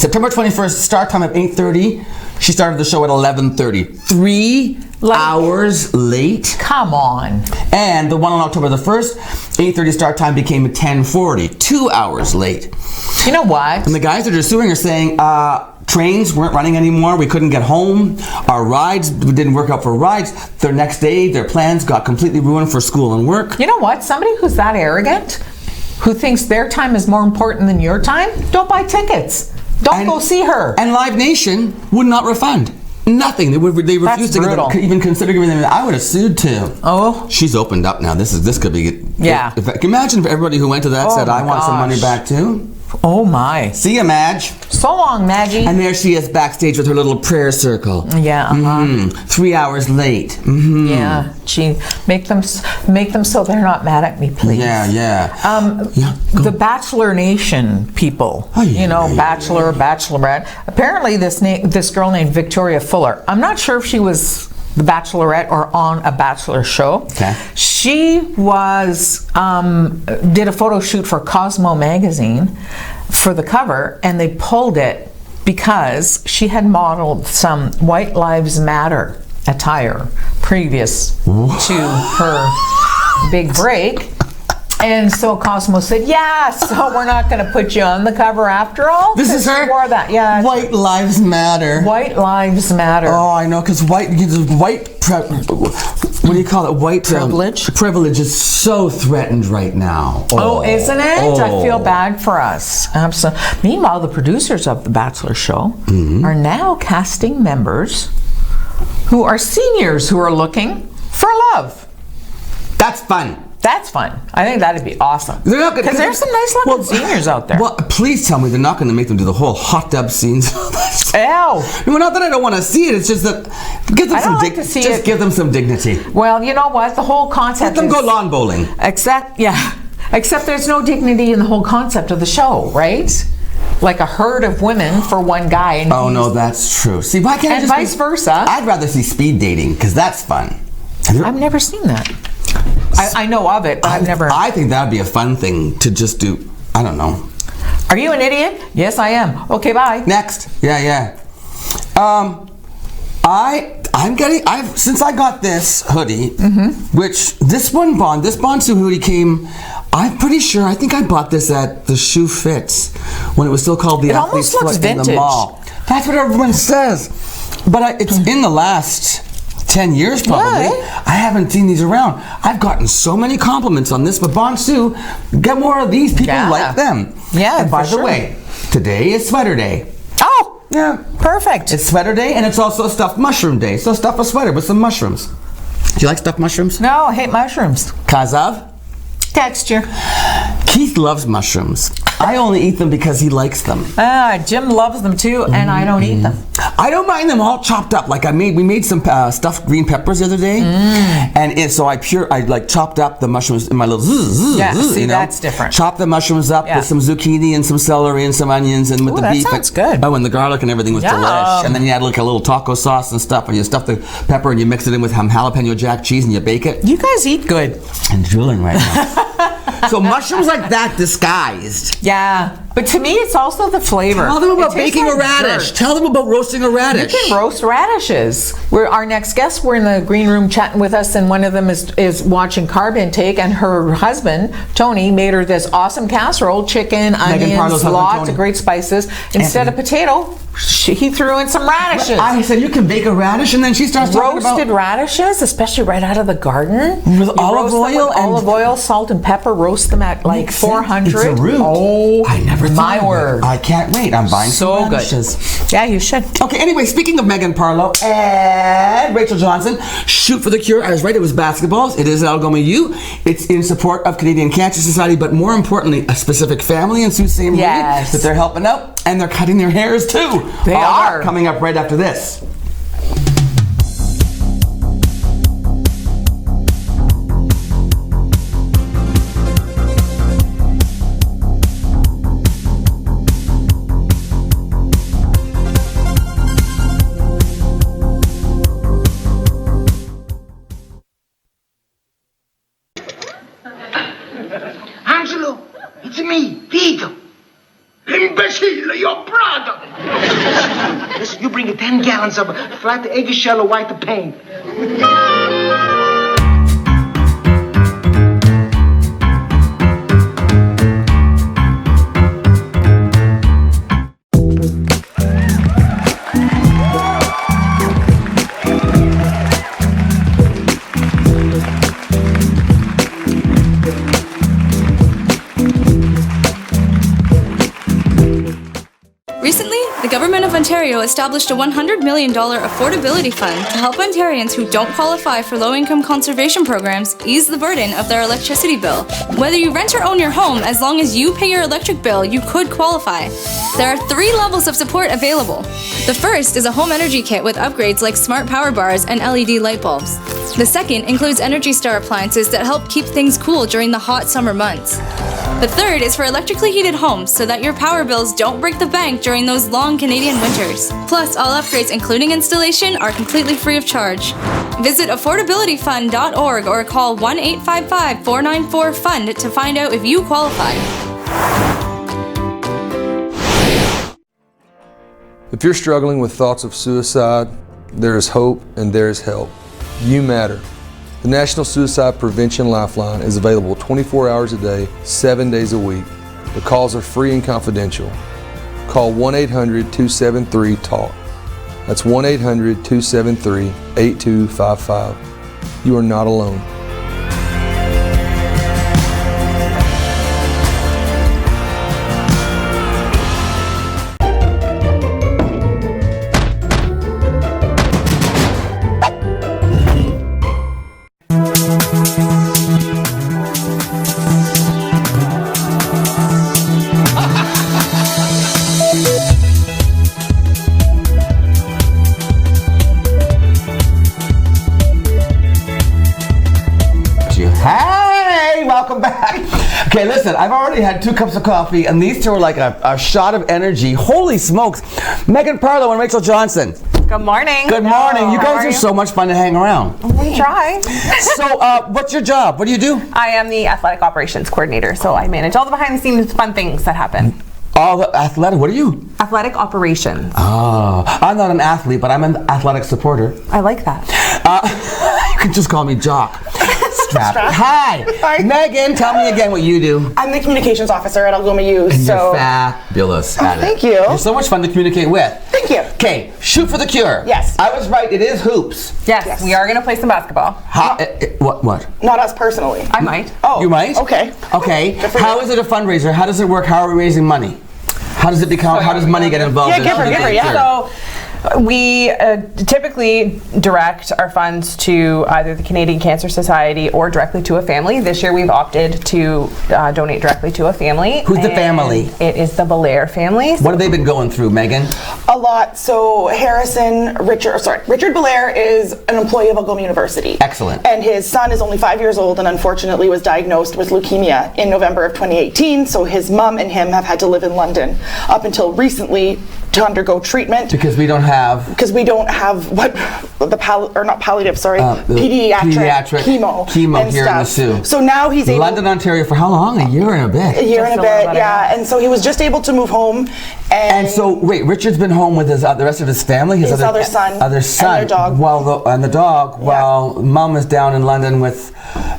September 21st, start time of 8:30. She started the show at 11:30. 3 hours late. Come on. And the one on October the 1st, 8:30 start time became 10:40. 2 hours late. You know what? And the guys that are suing are saying, trains weren't running anymore. We couldn't get home. Our rides didn't work out for rides. Their next day, their plans got completely ruined for school and work. You know what? Somebody who's that arrogant, who thinks their time is more important than your time, don't buy tickets. Don't go see her. And Live Nation would not refund. Nothing. They refused to even consider giving them. I would have sued too. Oh. She's opened up now. This could be. Yeah. Imagine if everybody who went to that said, "I want some money back too." Oh my. See ya, Madge. So long, Maggie. And there she is backstage with her little prayer circle. Yeah. 3 hours late. Yeah. Gee, make them so they're not mad at me, please. Yeah. The Bachelor Nation people. Bachelor, Bachelorette. Apparently, this girl named Victoria Fuller. I'm not sure if she was the Bachelorette or on a Bachelor show. Okay. She did a photo shoot for Cosmo magazine for the cover, and they pulled it because she had modeled some White Lives Matter attire previous to her big break. And so Cosmo said, yeah, so we're not going to put you on the cover after all. This is her? She wore that, yeah. White Lives Matter. White Lives Matter. Oh, I know, because what do you call it? White privilege. Privilege is so threatened right now. Oh, isn't it? I feel bad for us. Absolutely. Meanwhile, the producers of The Bachelor show are now casting members who are seniors who are looking for love. That's fun. That's fun. I think that'd be awesome. Because there's some nice looking seniors out there. Well, please tell me they're not going to make them do the whole hot tub scenes. Ew. Well, not that I don't want to see it. It's just that give them some dignity. Well, you know what? The whole concept. Let them go lawn bowling. Except there's no dignity in the whole concept of the show, right? Like a herd of women for one guy. And no, that's true. See, why can't and vice versa? I'd rather see speed dating because that's fun. I've never seen that. I know of it, but I've never. I think that'd be a fun thing to just do. I don't know. Are you an idiot? Yes, I am. Okay, bye. Next. Yeah. Since I got this hoodie, which this Bonsu hoodie came. I'm pretty sure. I think I bought this at the Shoe Fits when it was still called the Athlete's Foot in the mall. That's what everyone says. But it's in the last 10 years probably. Yeah, I haven't seen these around. I've gotten so many compliments on this, but Bonsu, get more of these. People like them. Yeah, and by the way, today is sweater day. Oh, yeah, perfect. It's sweater day, and it's also stuffed mushroom day. So stuff a sweater with some mushrooms. Do you like stuffed mushrooms? No, I hate mushrooms. Cause of? Texture. Keith loves mushrooms. I only eat them because he likes them. Jim loves them too, and I don't eat them. I don't mind them all chopped up. Like we made some stuffed green peppers the other day, and so I chopped up the mushrooms in my little that's different. Chop the mushrooms up with some zucchini and some celery and some onions and with the beef. That sounds good. Oh, and the garlic and everything was delish. And then you add like a little taco sauce and stuff, and you stuff the pepper and you mix it in with jalapeno jack cheese and you bake it. You guys eat good. I'm drooling right now. So mushrooms like that disguised. Yeah, but to me it's also the flavor. Tell them about baking a radish. Dirt. Tell them about roasting a radish. You can roast radishes. Our next guests were in the green room chatting with us, and one of them is watching carb intake, and her husband, Tony, made her this awesome casserole, chicken, onions, lots of great spices. Instead of potato, he threw in some radishes. I said, you can bake a radish, and then she starts talking about roasted radishes, especially right out of the garden. With olive oil, salt and pepper. Roast them at like 400. It's a root. Oh, I never never thought My of it. word. I can't wait. I'm buying So some good. radishes. Yeah, you should. Okay, anyway, speaking of Megan Parlow and Rachel Johnson, Shoot for the Cure. I was right, it was basketballs. It is Algoma U. It's in support of Canadian Cancer Society, but more importantly, a specific family in Sault Ste. Marie Yes. that they're helping out, and they're cutting their hairs too. They All are. that coming up right after this. Angelo, it's me, Vito. Imbecile, your brother. Listen, you bring 10 gallons of flat eggshell or white paint. Recently, the Government of Ontario established a $100 million affordability fund to help Ontarians who don't qualify for low-income conservation programs ease the burden of their electricity bill. Whether you rent or own your home, as long as you pay your electric bill, you could qualify. There are 3 levels of support available. The first is a home energy kit with upgrades like smart power bars and LED light bulbs. The second includes Energy Star appliances that help keep things cool during the hot summer months. The third is for electrically heated homes so that your power bills don't break the bank during those long Canadian winters. Plus, all upgrades, including installation, are completely free of charge. Visit affordabilityfund.org or call 1-855-494-FUND to find out if you qualify. If you're struggling with thoughts of suicide, there is hope and there is help. You matter. The National Suicide Prevention Lifeline is available 24 hours a day, 7 days a week. The calls are free and confidential. Call 1-800-273-TALK. That's 1-800-273-8255. You are not alone. Hey, welcome back. Okay, listen, I've already had 2 cups of coffee, and these 2 are like a shot of energy. Holy smokes. Megan Parlow and Rachel Johnson. Good morning. Good morning. You How guys are are so much fun to hang around. We try. So, what's your job? What do you do? I am the athletic operations coordinator, so I manage all the behind-the-scenes fun things that happen. All the athletic, what are you? Athletic operations. Oh, I'm not an athlete, but I'm an athletic supporter. I like that. You can just call me Jock. Strap. Hi. Hi. Megan, tell me again what you do. I'm the communications officer at Algoma U. And So you're fabulous at it. thank you. You're so much fun to communicate with. Thank you. Okay, Shoot for the Cure. Yes. I was right, it is hoops. Yes, we are going to play some basketball. What? Not us personally. I might. Oh, You might? Okay. Okay. Good for How you. is it a fundraiser? How does it work? How are we raising money? How does it become? How does money get involved? Yeah, in give her, Shoot for the yeah. Cure? So we typically direct our funds to either the Canadian Cancer Society or directly to a family. This year we've opted to donate directly to a family. Who's the and family? It is the Belair family. What have they been going through, Megan? A lot. So Richard Belair is an employee of Algoma University. Excellent. And his son is only 5 years old and unfortunately was diagnosed with leukemia in November of 2018. So his mom and him have had to live in London up until recently to undergo treatment. Because we don't have what the pediatric chemo chemo and here stuff. in the Sioux. So now he's able. London, Ontario for how long? A year and a bit. A year and a bit, yeah. And so he was just able to move home. And so, wait, Richard's been home with the rest of his family? His other son. Other son. And their dog. And the dog, while mom is down in London with,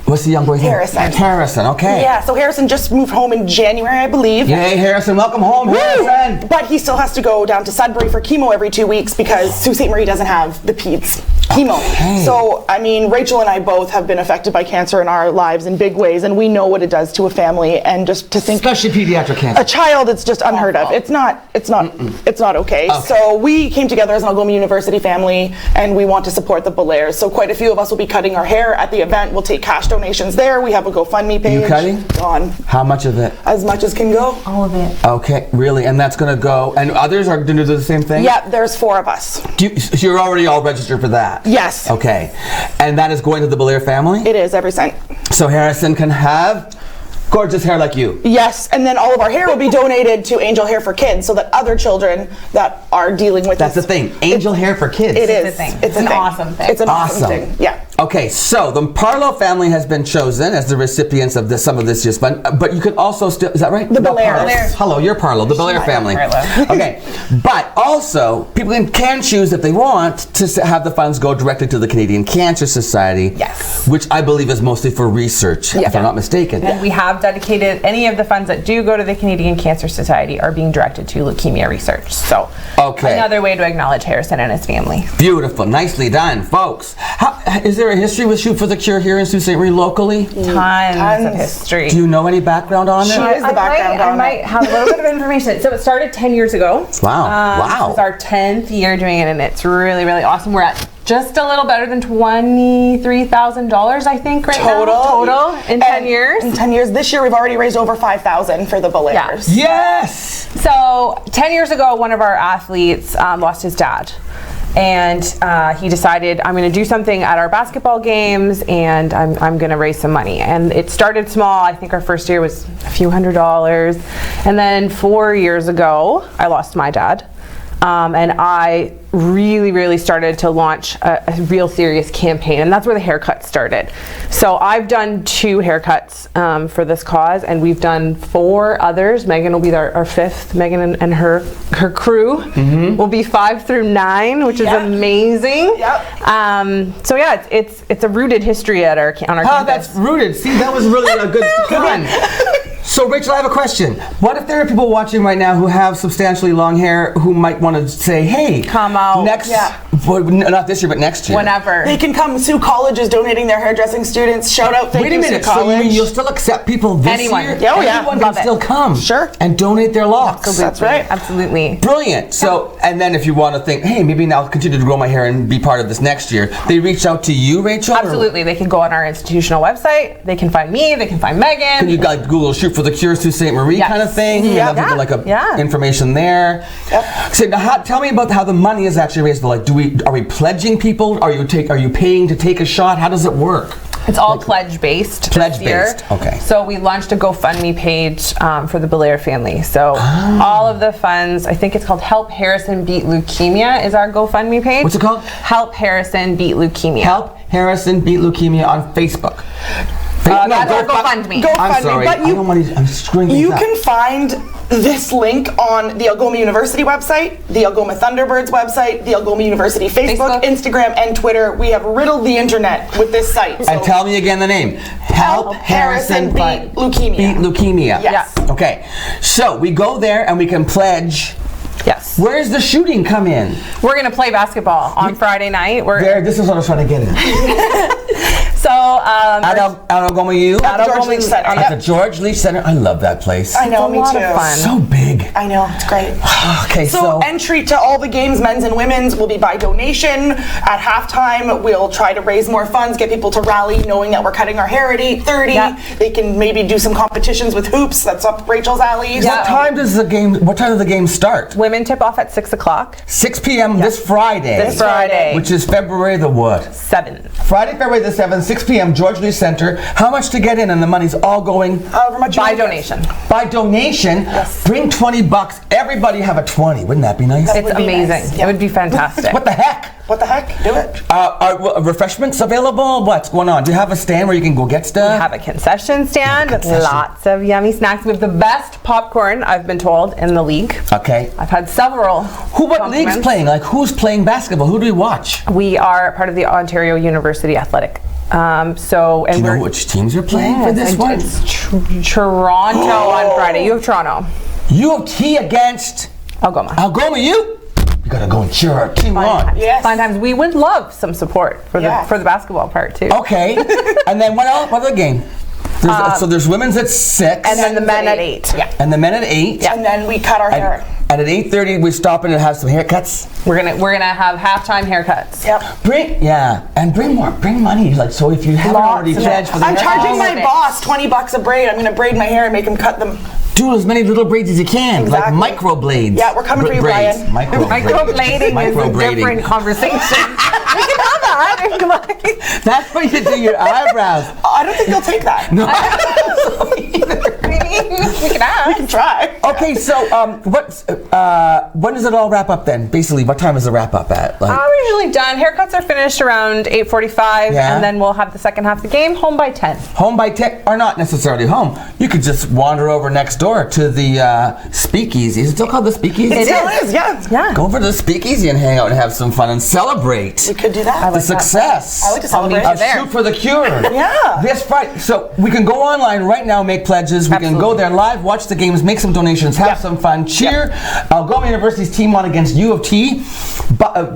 what's the young boy's name? Harrison. Harrison, okay. Yeah, so Harrison just moved home in January, I believe. Yay, Harrison, welcome home, Woo! Harrison. But he still has to go down to Sudbury for chemo every 2 weeks because Sault Ste. Marie doesn't have the peds. chemo. So, I mean, Rachel and I both have been affected by cancer in our lives in big ways, and we know what it does to a family. And just to think, especially pediatric cancer, a child, it's just unheard of. It's not okay. So we came together as an Algoma University family, and we want to support the Belaires. So quite a few of us will be cutting our hair at the event. We'll take cash donations there. We have a GoFundMe page. You cutting? On. How much of it? As much as can go. All of it. Okay, really, and that's going to go. And others are going to do the same thing. Yeah, there's 4 of us. So you're already all registered for that? Yes. Okay, and that is going to the Belaire family? It is, every cent. So Harrison can have gorgeous hair like you? Yes, and then all of our hair will be donated to Angel Hair for Kids, so that other children that are dealing with That's the thing, Angel Hair for Kids. It is. It's a thing. It's an thing. awesome thing. It's an awesome thing. Yeah. Okay, so the Parlo family has been chosen as the recipients of some of this year's fund, but you could also still, is that right? The Belaires. Hello, you're Parlo, the Belaire family. Okay, but also people can choose if they want to have the funds go directly to the Canadian Cancer Society. Yes. Which I believe is mostly for research, if I'm not mistaken. And we have dedicated any of the funds that do go to the Canadian Cancer Society are being directed to leukemia research. So another way to acknowledge Harrison and his family. Beautiful, nicely done, folks. Is there a history with Shoot for the Cure here in Sault Ste. Marie locally? Tons of history. Do you know any background on it? I might have a little bit of information. So it started 10 years ago. Wow. Wow. This is our 10th year doing it, and it's really, really awesome. We're at just a little better than $23,000, I think, right now. Total in 10 years. In 10 years. This year, we've already raised over $5,000 for the Belaires. Yeah. Yes! So 10 years ago, one of our athletes lost his dad. And he decided, I'm going to do something at our basketball games, and I'm going to raise some money. And it started small. I think our first year was a few $100s. And then 4 years ago, I lost my dad. And I really started to launch a real serious campaign, and that's where the haircut started. So I've done 2 haircuts for this cause, and we've done 4 others. Megan will be our 5th. Megan and her crew will be 5 through 9, which is amazing. So yeah, it's a rooted history at on our campus. That's rooted. See, that was really a good pun. So, Rachel, I have a question. What if there are people watching right now who have substantially long hair who might want to say, hey, come out next, not this year, but next year. Whenever. They can come. Sioux College is donating their hairdressing students. Shout out, thank you, Wait a minute, Sioux College. so you mean you'll still accept people this year? Anyone can still come. Sure. And donate their locks. Absolutely. That's right. Absolutely. Brilliant. So, and then if you want to think, hey, maybe now I'll continue to grow my hair and be part of this next year, they reach out to you, Rachel? Absolutely. They can go on our institutional website. They can find me. They can find Megan. Can you like Google Shoot for the Cure Sault Ste. Marie kind of thing? Yeah. People like information there. So now, tell me about how the money is actually raised. Like, are we pledging people? Are you paying to take a shot? How does it work? It's all pledge based. Pledge-based, okay. So we launched a GoFundMe page for the Belaire family. So all of the funds, I think it's called Help Harrison Beat Leukemia is our GoFundMe page. What's it called? Help Harrison Beat Leukemia. Help Harrison Beat Leukemia on Facebook. That's our GoFundMe. I'm sorry. But I'm screwing things up. You can find this link on the Algoma University website, the Algoma Thunderbirds website, the Algoma University Facebook, Instagram, and Twitter. We have riddled the internet with this site. And tell me again the name. Help Harrison Beat Leukemia. Beat Leukemia. Yes. Okay. So we go there and we can pledge. Yes. Where's the shooting come in? We're going to play basketball on Friday night. This is what I was trying to get at. So, at Algoma U? At the George Leach Center. At the George Leach Center. I love that place. I know, me too. Of fun. So big. I know, it's great. Okay, so entry to all the games, men's and women's, will be by donation. At halftime, we'll try to raise more funds, get people to rally, knowing that we're cutting our hair at 8:30. Yep. They can maybe do some competitions with hoops. That's up Rachel's alley. What time does the game start? Women tip off at 6 o'clock. 6 p.m. this Friday. This Friday. Which is February the what? 7th. Friday, February the 7th, 6 p.m. George Leach Center. How much to get in? And the money's all going by donation. By donation. Yes. Bring $20. Everybody have a 20. Wouldn't that be nice? It's amazing. Nice. It would be fantastic. What the heck? What the heck? Do it. Are refreshments available? What's going on? Do you have a stand where you can go get stuff? We have a concession stand with lots of yummy snacks. We have the best popcorn, I've been told, in the league. Okay. I've had several. What league's playing? Like, who's playing basketball? Who do we watch? We are part of the Ontario University Athletic. Do you know which teams are playing for this one? It's Toronto on Friday. You have Toronto. U of T against Algoma. Algoma U? we gotta go and cheer our team on. Yes. Fun times. We would love some support for the basketball part too. Okay. And then what else? What other game? So there's women's at 6. And then the men at 8. Yeah. And the men at 8. Yeah. And then we cut our hair. And at 8:30 we stop in and have some haircuts. We're gonna have halftime haircuts. Yep. Bring money. Like, so if you haven't already pledged for the I'm charging my boss $20 a braid. I'm gonna braid my hair and make him cut them. Do as many little braids as you can, like micro blades. Yeah, we're coming for you, Brian. Microblading is a different conversation. We can have that. That's when you do your eyebrows. I don't think they'll take that. No. We can ask. We can try. Okay, so when does it all wrap up then? Basically, what time is the wrap up at? We're usually done. Haircuts are finished around 8:45, and then we'll have the second half of the game. Home by 10. Home by 10, or not necessarily home. You could just wander over next door to the speakeasy. Is it still called the speakeasy? It still is, yeah. Go over to the speakeasy and hang out and have some fun and celebrate. We could do that. The success. I like to celebrate. Of Shoot for the Cure. Yeah. This Friday. So we can go online right now, make pledges. We can go there live, watch the games, make some donations, have some fun, cheer Algoma University's team on against U of T.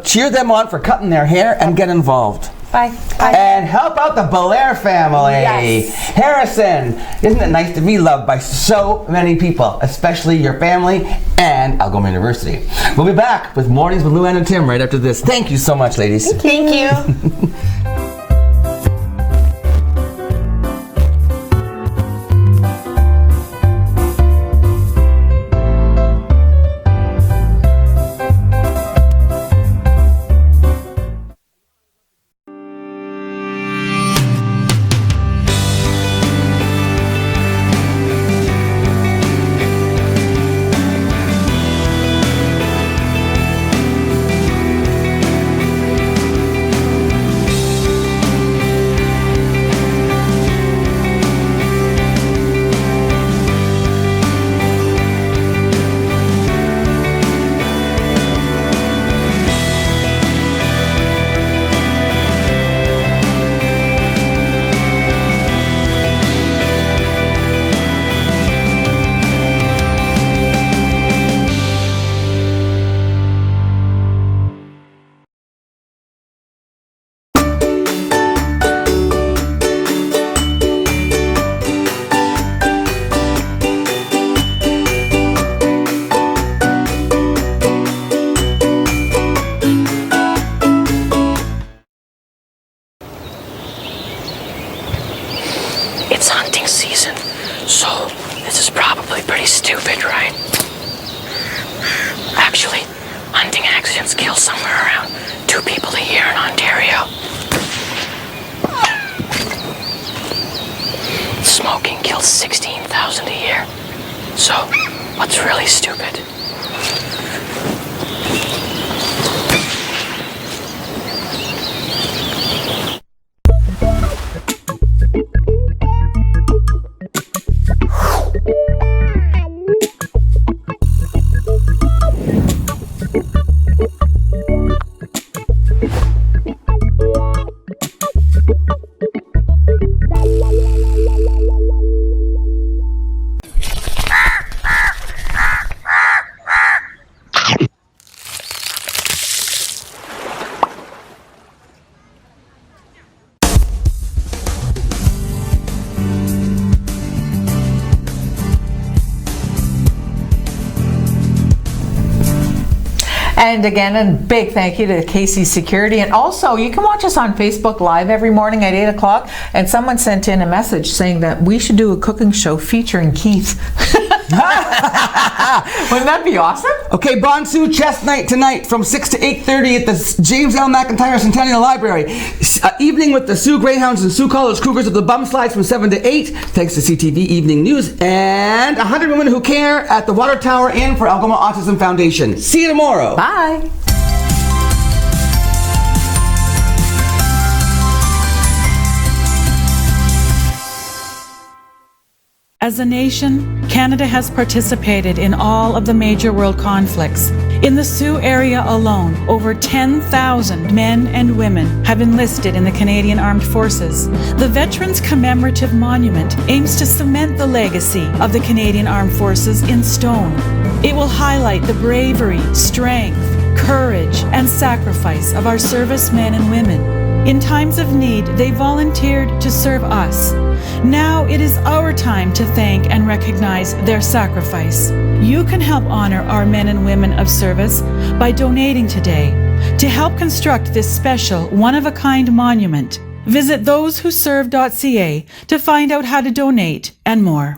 Cheer them on for cutting their hair and get involved. Bye. And help out the Belair family. Yes. Harrison, isn't it nice to be loved by so many people, especially your family and Algoma University? We'll be back with Mornings with Luann and Tim right after this. Thank you so much, ladies. Thank you. It's hunting season, so this is probably pretty stupid, right? Actually, hunting accidents kill somewhere around 2 people a year in Ontario. Smoking kills 16,000 a year. So, what's really stupid? And again, a big thank you to KC Security. And also, you can watch us on Facebook Live every morning at 8 o'clock. And someone sent in a message saying that we should do a cooking show featuring Keith. Wouldn't that be awesome? Okay, Bonsu Chess Night tonight from 6 to 8:30 at the James L. McIntyre Centennial Library. Evening with the Sioux Greyhounds and Sioux College Cougars at the Bum Slides from 7 to 8, thanks to CTV Evening News. And 100 Women Who Care at the Water Tower Inn for Algoma Autism Foundation. See you tomorrow. Bye. As a nation, Canada has participated in all of the major world conflicts. In the Sioux area alone, over 10,000 men and women have enlisted in the Canadian Armed Forces. The Veterans Commemorative Monument aims to cement the legacy of the Canadian Armed Forces in stone. It will highlight the bravery, strength, courage, and sacrifice of our servicemen and women. In times of need, they volunteered to serve us. Now it is our time to thank and recognize their sacrifice. You can help honor our men and women of service by donating today. To help construct this special, one-of-a-kind monument, visit thosewhoserve.ca to find out how to donate and more.